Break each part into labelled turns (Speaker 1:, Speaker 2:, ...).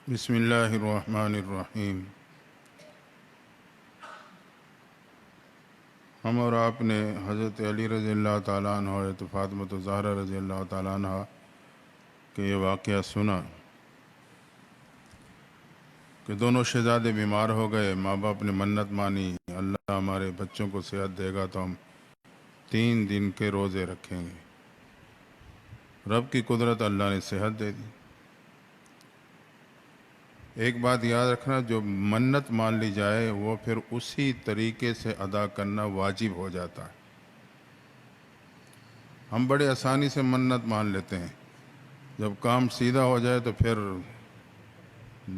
Speaker 1: بسم اللہ الرحمن الرحیم۔ ہم اور آپ نے حضرت علی رضی اللہ تعالیٰ عنہ اور فاطمۃ الزہرا رضی اللہ تعالیٰ عنہ کہ یہ واقعہ سنا کہ دونوں شہزادے بیمار ہو گئے، ماں باپ نے منت مانی، اللہ ہمارے بچوں کو صحت دے گا تو ہم 3 دن کے روزے رکھیں گے۔ رب کی قدرت، اللہ نے صحت دے دی۔ ایک بات یاد رکھنا، جو منت مان لی جائے وہ پھر اسی طریقے سے ادا کرنا واجب ہو جاتا ہے۔ ہم بڑے آسانی سے منت مان لیتے ہیں، جب کام سیدھا ہو جائے تو پھر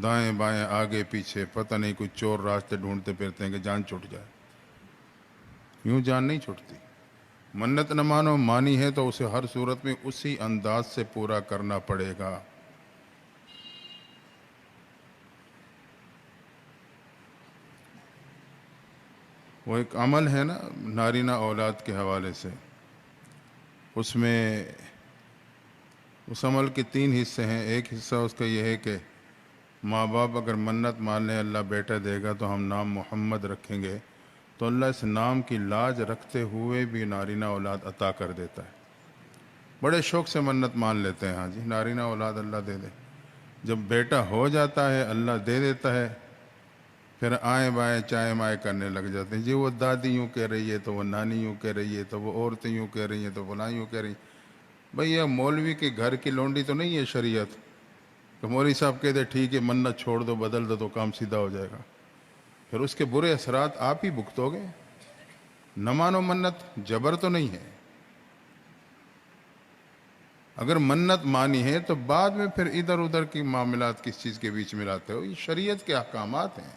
Speaker 1: دائیں بائیں آگے پیچھے پتہ نہیں کوئی چور راستے ڈھونڈتے پھرتے ہیں کہ جان چھوٹ جائے۔ یوں جان نہیں چھوٹتی۔ منت نہ مانو، مانی ہے تو اسے ہر صورت میں اسی انداز سے پورا کرنا پڑے گا۔ وہ ایک عمل ہے نا نارینہ اولاد کے حوالے سے، اس میں اس عمل کے 3 حصے ہیں۔ ایک حصہ اس کا یہ ہے کہ ماں باپ اگر منت مان لیں اللہ بیٹا دے گا تو ہم نام محمد رکھیں گے، تو اللہ اس نام کی لاج رکھتے ہوئے بھی نارینہ اولاد عطا کر دیتا ہے۔ بڑے شوق سے منت مان لیتے ہیں، ہاں جی نارینہ اولاد اللہ دے دے۔ جب بیٹا ہو جاتا ہے اللہ دے دیتا ہے، پھر آئیں بائیں چائیں مائیں کرنے لگ جاتے ہیں، جی وہ دادی یوں کہہ رہی ہے تو وہ نانی یوں کہہ رہی ہے تو وہ عورتیں یوں کہہ رہی ہیں تو فلاں یوں کہہ رہی ہیں۔ بھئی یہ مولوی کے گھر کی لونڈی تو نہیں ہے شریعت کہ مولوی صاحب کہتے ٹھیک ہے منت چھوڑ دو بدل دو تو کام سیدھا ہو جائے گا۔ پھر اس کے برے اثرات آپ ہی بھگتو گے۔ نہ مانو منت، جبر تو نہیں ہے۔ اگر منت مانی ہے تو بعد میں پھر ادھر ادھر کی معاملات کس چیز کے بیچ میں لاتے ہو؟ یہ شریعت کے احکامات ہیں۔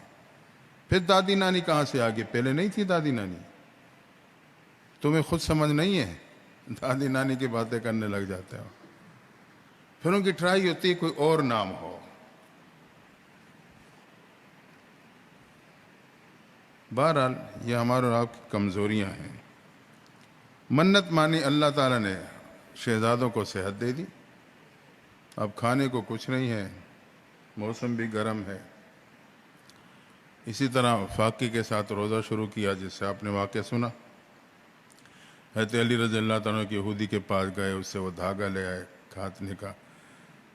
Speaker 1: پھر دادی نانی کہاں سے آگے؟ پہلے نہیں تھی دادی نانی؟ تمہیں خود سمجھ نہیں ہے، دادی نانی کی باتیں کرنے لگ جاتے ہو۔ پھر ان کی ٹرائی ہوتی ہے کوئی اور نام ہو۔ بہرحال یہ ہمارے اور آپ کی کمزوریاں ہیں۔ منت مانی، اللہ تعالیٰ نے شہزادوں کو صحت دے دی، اب کھانے کو کچھ نہیں ہے، موسم بھی گرم ہے۔ اسی طرح فاقے کے ساتھ روزہ شروع کیا، جس سے آپ نے واقعہ سنا۔ حضرت علی رضی اللہ تعالیٰ کی یہودی کے پاس گئے، اس سے وہ دھاگا لے آئے کھاتنے کا۔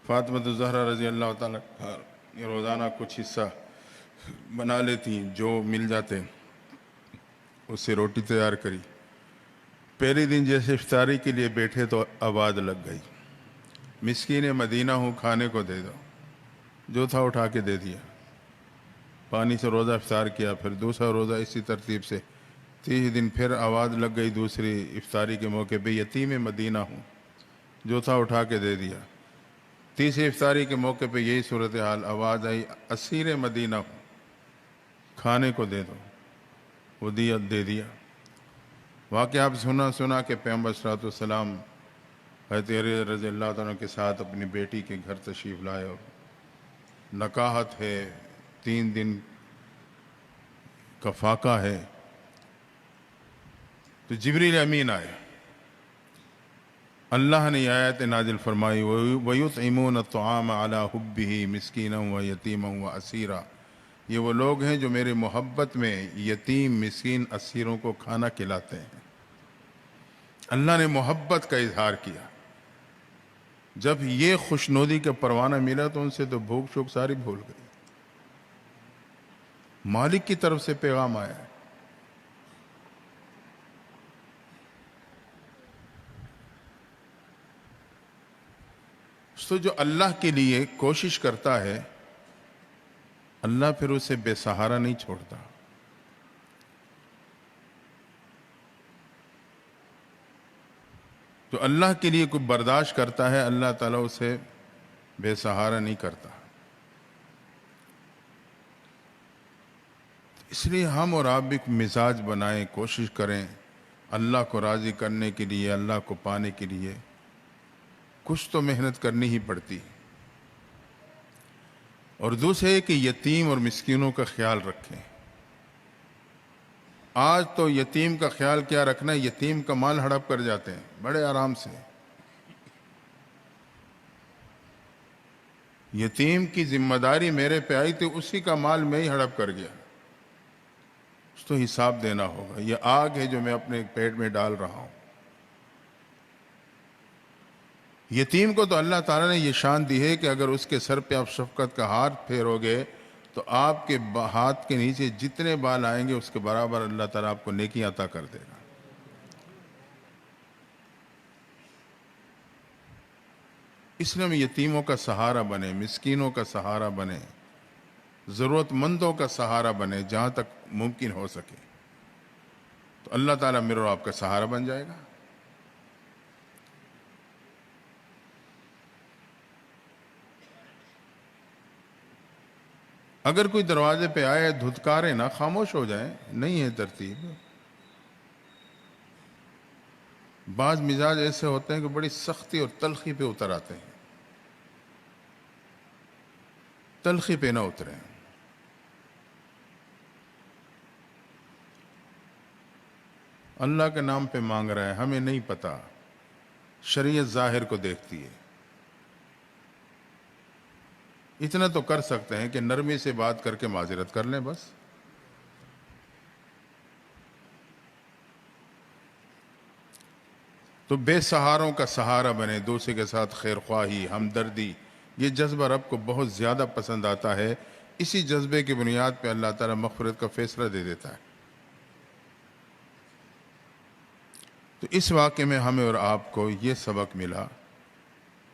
Speaker 1: فاطمۃ الزہرا رضی اللہ تعالیٰ یہ روزانہ کچھ حصہ بنا لیتی، جو مل جاتے اس سے روٹی تیار کری۔ پہلے دن جیسے افطاری کے لیے بیٹھے تو آواز لگ گئی، مسکین مدینہ ہوں کھانے کو دے دو۔ جو تھا اٹھا کے دے دیا، پانی سے روزہ افطار کیا، پھر دوسرا روزہ اسی ترتیب سے۔ 30 دن پھر آواز لگ گئی دوسری افطاری کے موقع پہ، یتیم مدینہ ہوں، جو تھا اٹھا کے دے دیا۔ تیسری افطاری کے موقع پہ یہی صورتحال، آواز آئی اسیر مدینہ ہوں، کھانے کو دے دو، وہ دے دیا۔ واقعہ آپ سنا کہ پیغمبر صلی اللہ علیہ وسلم حضرت علی رضی اللہ تعالیٰ کے ساتھ اپنی بیٹی کے گھر تشریف لائے، اور نکاحت ہے، 3 دن کا فاقہ ہے، تو جبریل امین آئے۔ اللہ نے یہ آیت نازل فرمائی، وَيُطْعِمُونَ الطَّعَامَ عَلَىٰ حُبِّهِ مِسْكِينًا وَيَتِيمًا وَأَسِيرًا۔ یہ وہ لوگ ہیں جو میرے محبت میں یتیم مسکین اسیروں کو کھانا کھلاتے ہیں۔ اللہ نے محبت کا اظہار کیا۔ جب یہ خوشنودی کا پروانہ ملا تو ان سے تو بھوک شوک ساری بھول گئی۔ مالک کی طرف سے پیغام آیا ہے۔ تو جو اللہ کے لیے کوشش کرتا ہے، اللہ پھر اسے بے سہارا نہیں چھوڑتا۔ جو اللہ کے لیے کوئی برداشت کرتا ہے، اللہ تعالیٰ اسے بے سہارا نہیں کرتا۔ اس لیے ہم اور آپ بھی مزاج بنائیں، کوشش کریں اللہ کو راضی کرنے کے لیے، اللہ کو پانے کے لیے کچھ تو محنت کرنی ہی پڑتی۔ اور دوسرے کہ یتیم اور مسکینوں کا خیال رکھیں۔ آج تو یتیم کا خیال کیا رکھنا ہے، یتیم کا مال ہڑپ کر جاتے ہیں بڑے آرام سے۔ یتیم کی ذمہ داری میرے پہ آئی تھی، اسی کا مال میں ہی ہڑپ کر گیا، اس تو حساب دینا ہوگا۔ یہ آگ ہے جو میں اپنے پیٹ میں ڈال رہا ہوں۔ یتیم کو تو اللہ تعالیٰ نے یہ شان دی ہے کہ اگر اس کے سر پہ آپ شفقت کا ہاتھ پھیرو گے تو آپ کے ہاتھ کے نیچے جتنے بال آئیں گے اس کے برابر اللہ تعالیٰ آپ کو نیکی عطا کر دے گا۔ اس لیے ہم یتیموں کا سہارا بنے، مسکینوں کا سہارا بنے، ضرورت مندوں کا سہارا بنے جہاں تک ممکن ہو سکے، تو اللہ تعالیٰ میرے اور آپ کا سہارا بن جائے گا۔ اگر کوئی دروازے پہ آئے دھتکارے نہ، خاموش ہو جائیں، نہیں ہے ترتیب۔ بعض مزاج ایسے ہوتے ہیں کہ بڑی سختی اور تلخی پہ اتر آتے ہیں، تلخی پہ نہ اتریں۔ اللہ کے نام پہ مانگ رہا ہے، ہمیں نہیں پتا، شریعت ظاہر کو دیکھتی ہے۔ اتنا تو کر سکتے ہیں کہ نرمی سے بات کر کے معذرت کر لیں بس۔ تو بے سہاروں کا سہارا بنے، دوسرے کے ساتھ خیر خواہی، ہمدردی، یہ جذبہ رب کو بہت زیادہ پسند آتا ہے۔ اسی جذبے کی بنیاد پہ اللہ تعالیٰ مغفرت کا فیصلہ دے دیتا ہے۔ تو اس واقعے میں ہمیں اور آپ کو یہ سبق ملا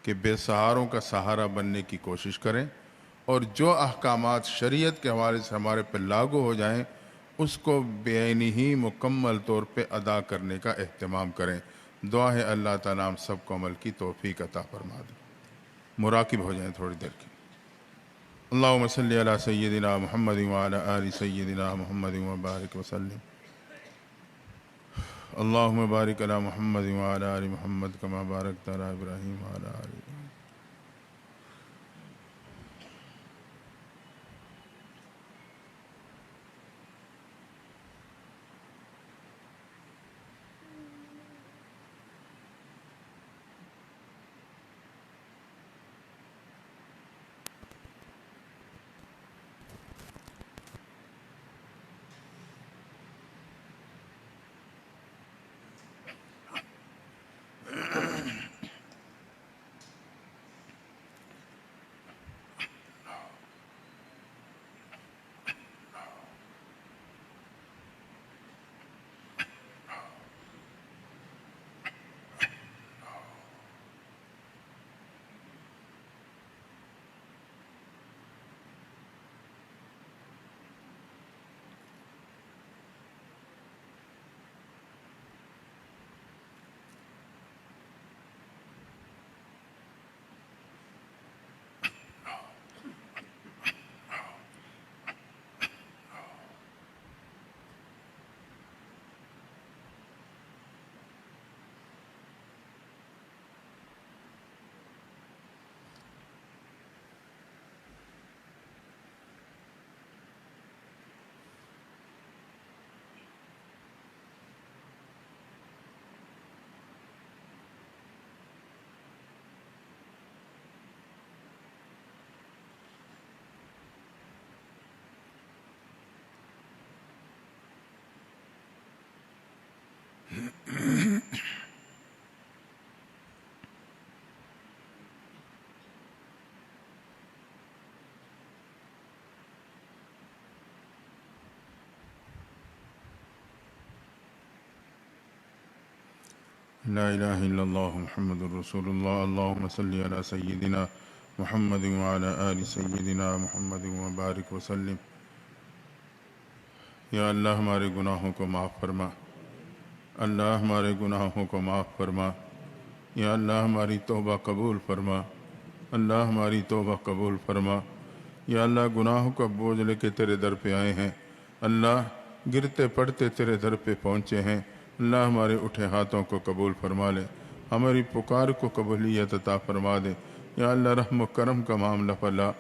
Speaker 1: کہ بے سہاروں کا سہارا بننے کی کوشش کریں، اور جو احکامات شریعت کے حوالے سے ہمارے پہ لاگو ہو جائیں اس کو بے عینی ہی مکمل طور پہ ادا کرنے کا اہتمام کریں۔ دعا ہے اللہ تعالیٰ ہم سب کو عمل کی توفیق عطا فرما دے۔ مراقب ہو جائیں تھوڑی دیر کی۔ اللہم صلی علی سیدنا محمد وعلی آل سیدنا محمد وبارک وسلم۔ اللہم بارک علی محمد وعلی آل محمد کما بارکت علی ابراہیم وعلی آل ابراہیم۔ لا الہ الا اللہ محمد الرسول اللہ۔ اللہم صلی علی سیدنا محمد وعلی آل سیدنا محمد وبارک وسلم۔ یا اللہ ہمارے گناہوں کو معاف فرما، اللہ ہمارے گناہوں کو معاف فرما، یا اللہ ہماری توبہ قبول فرما، اللہ ہماری توبہ قبول فرما۔ یا اللہ گناہوں کا بوجھ لے کے تیرے در پہ آئے ہیں، اللہ گرتے پڑتے تیرے در پہ پہنچے ہیں، اللہ ہمارے اٹھے ہاتھوں کو قبول فرما لے، ہماری پکار کو قبولیت عطا فرما دے۔ یا اللہ رحم و کرم کا معاملہ پلا،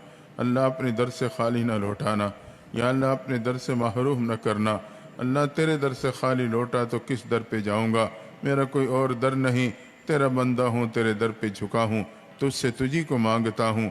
Speaker 1: اللہ اپنے در سے خالی نہ لوٹانا، یا اللہ اپنے در سے محروم نہ کرنا۔ اللہ تیرے در سے خالی لوٹا تو کس در پہ جاؤں گا، میرا کوئی اور در نہیں، تیرا بندہ ہوں، تیرے در پہ جھکا ہوں، تجھ سے تجھی کو مانگتا ہوں۔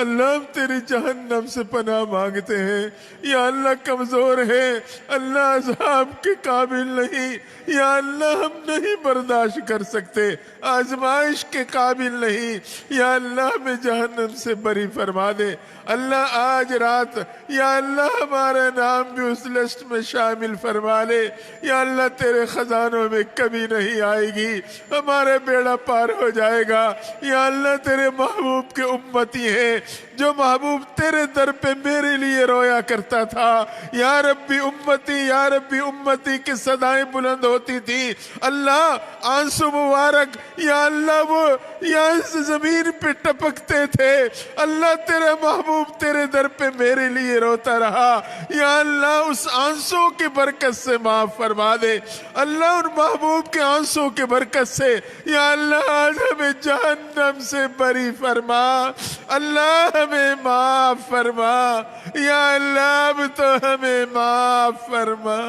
Speaker 2: اللہ ہم تیری جہنم سے پناہ مانگتے ہیں، یا اللہ کمزور ہے، اللہ عذاب کے قابل نہیں، یا اللہ ہم نہیں برداشت کر سکتے، آزمائش کے قابل نہیں، یا اللہ ہمیں جہنم سے بری فرما دے۔ اللہ آج رات یا اللہ ہمارا نام بھی اس لسٹ میں شامل فرما لے، یا اللہ تیرے خزانوں میں کبھی نہیں آئے گی، ہمارے بیڑا پار ہو جائے گا۔ یا اللہ تیرے محبوب کے امتی ہیں، جو محبوب تیرے در پہ میرے لیے رویا کرتا تھا، یا ربی امتی یا ربی امتی کی صدائیں بلند ہوتی تھی۔ اللہ آنسو مبارک یا اللہ وہ یا زمین پہ ٹپکتے تھے، اللہ تیرے محبوب تیرے در پہ میرے لیے روتا رہا، یا اللہ اس آنسو کی برکت سے معاف فرما دے۔ اللہ ان محبوب کے آنسو کی برکت سے یا اللہ آج ہمیں جہنم سے بری فرما، اللہ ہمیں معاف فرما، یا اللہ اب تو ہمیں معاف فرما۔